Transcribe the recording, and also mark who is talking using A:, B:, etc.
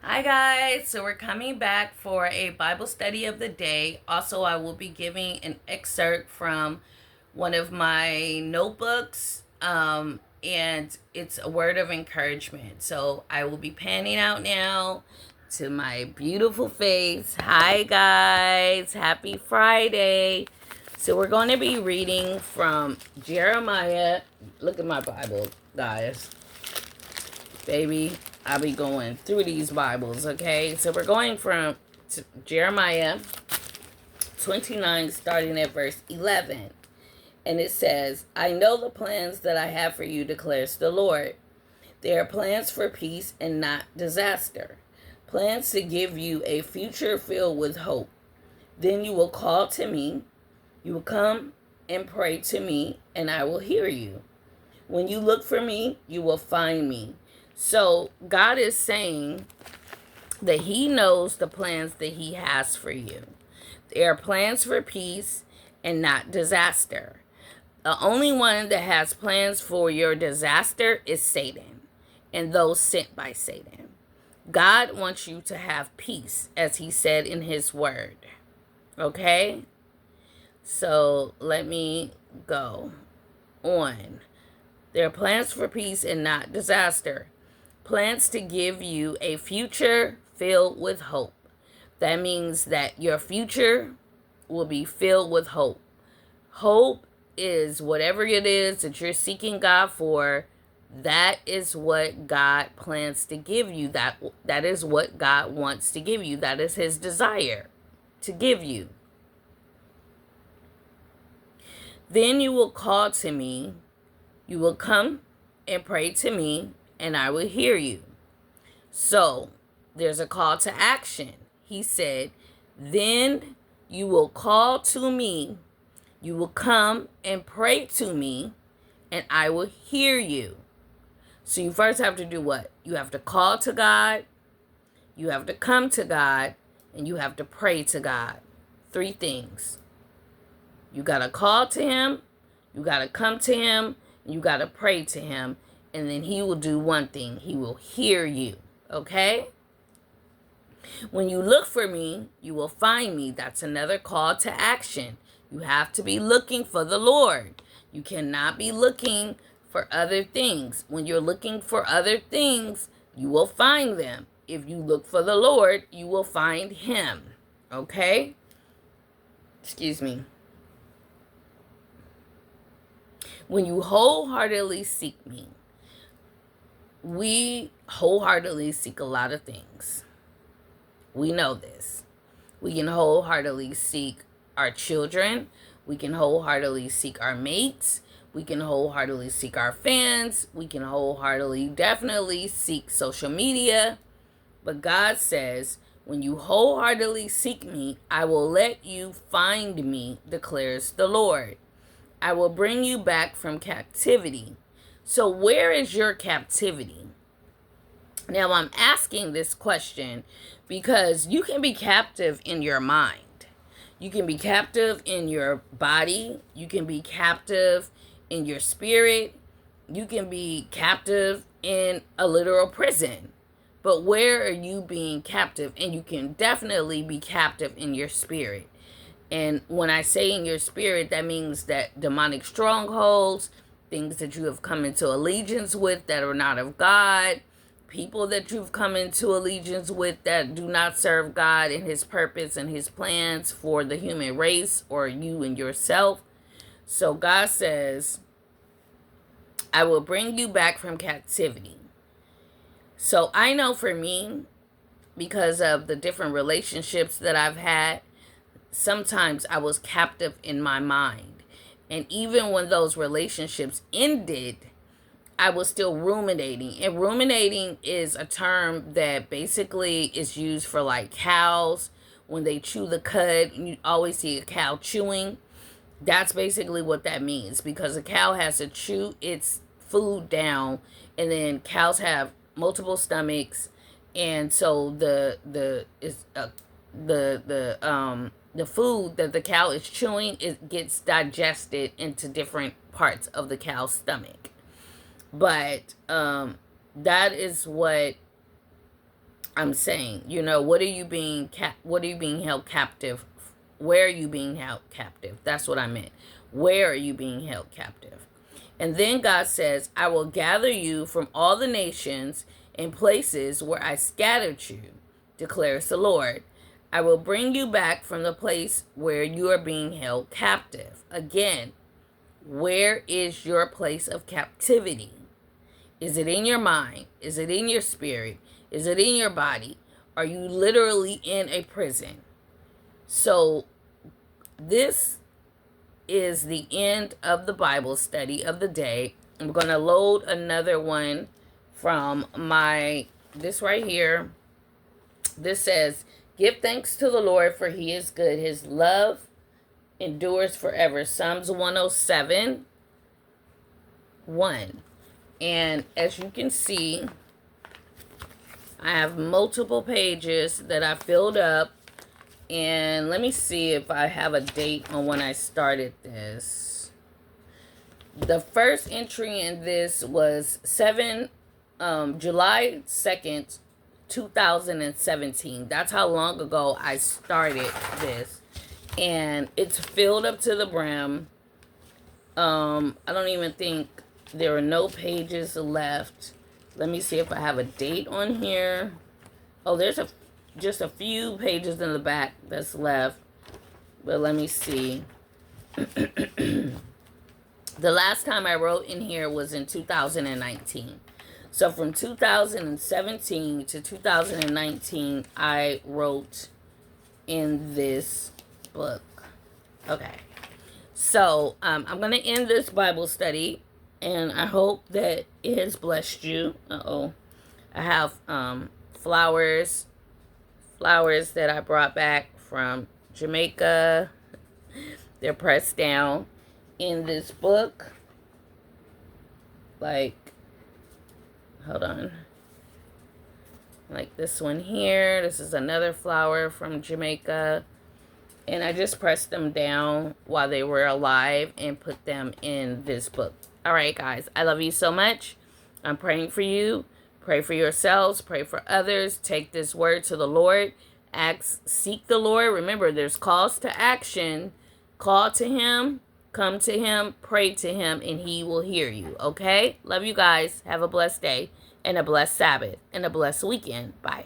A: Hi guys, so we're coming back for a Bible study of the day. Also, I will be giving an excerpt from one of my notebooks, and it's a word of encouragement. So I will be panning out now to my beautiful face. Hi guys, happy Friday. So we're going to be reading from Jeremiah. Look at my Bible, guys. Baby, I'll be going through these Bibles, okay? So we're going from Jeremiah 29, starting at verse 11. And it says, I know the plans that I have for you, declares the Lord. They are plans for peace and not disaster, plans to give you a future filled with hope. Then you will call to me, you will come and pray to me, and I will hear you. When you look for me, you will find me. So God is saying that he knows the plans that he has for you. They are plans for peace and not disaster. The only one that has plans for your disaster is Satan and those sent by Satan. God wants you to have peace, as he said in his word. Okay? So let me go on. There are plans for peace and not disaster. Plans to give you a future filled with hope. That means that your future will be filled with hope. Hope is whatever it is that you're seeking God for. That is what God plans to give you. That is what God wants to give you. That is his desire to give you. Then you will call to me. You will come and pray to me, and I will hear you. So there's a call to action. He said, then you will call to me, you will come and pray to me, and I will hear you. So you first have to do what? You have to call to God, you have to come to God, and you have to pray to God. 3 things. You got to call to him, you got to come to him, you got to pray to him, and then he will do one thing. He will hear you, okay? When you look for me, you will find me. That's another call to action. You have to be looking for the Lord. You cannot be looking for other things. When you're looking for other things, you will find them. If you look for the Lord, you will find him, okay? Excuse me. When you wholeheartedly seek me, we wholeheartedly seek a lot of things. We know this. We can wholeheartedly seek our children. We can wholeheartedly seek our mates. We can wholeheartedly seek our fans. We can wholeheartedly, definitely seek social media. But God says, when you wholeheartedly seek me, I will let you find me, declares the Lord. I will bring you back from captivity. So where is your captivity? Now I'm asking this question because you can be captive in your mind. You can be captive in your body. You can be captive in your spirit. You can be captive in a literal prison. But where are you being captive? And you can definitely be captive in your spirit. And when I say in your spirit, that means that demonic strongholds, things that you have come into allegiance with that are not of God, people that you've come into allegiance with that do not serve God and his purpose and his plans for the human race or you and yourself. So God says, I will bring you back from captivity. So I know for me, because of the different relationships that I've had, sometimes I was captive in my mind. And even when those relationships ended, I was still ruminating. And ruminating is a term that basically is used for like cows when they chew the cud. You always see a cow chewing. That's basically what that means, because a cow has to chew its food down, and then cows have multiple stomachs, and so the food that the cow is chewing, it gets digested into different parts of the cow's stomach. But that is what I'm saying, what are you being what are you being held captive? Where are you being held captive? That's what I meant. Where are you being held captive? And then God says, I will gather you from all the nations and places where I scattered you, declares the Lord. I will bring you back from the place where you are being held captive. Again, where is your place of captivity? Is it in your mind? Is it in your spirit? Is it in your body? Are you literally in a prison? So this is the end of the Bible study of the day. I'm going to load another one from this right here. This says, give thanks to the Lord, for he is good. His love endures forever. Psalms 107, 1. And as you can see, I have multiple pages that I filled up. And let me see if I have a date on when I started this. The first entry in this was July 2nd, 2017. That's how long ago I started this. And it's filled up to the brim. I don't even think there are no pages left. Let me see if I have a date on here. Oh, there's just a few pages in the back that's left. But let me see. The last time I wrote in here was in 2019. So from 2017 to 2019, I wrote in this book. Okay. So I'm going to end this Bible study. And I hope that it has blessed you. I have flowers that I brought back from Jamaica. They're pressed down in this book. Hold on. Like this one here. This is another flower from Jamaica. And I just pressed them down while they were alive and put them in this book. All right, guys. I love you so much. I'm praying for you. Pray for yourselves. Pray for others. Take this word to the Lord. Seek the Lord. Remember, there's calls to action. Call to him. Come to him. Pray to him. And he will hear you. Okay? Love you guys. Have a blessed day. And a blessed Sabbath. And a blessed weekend. Bye.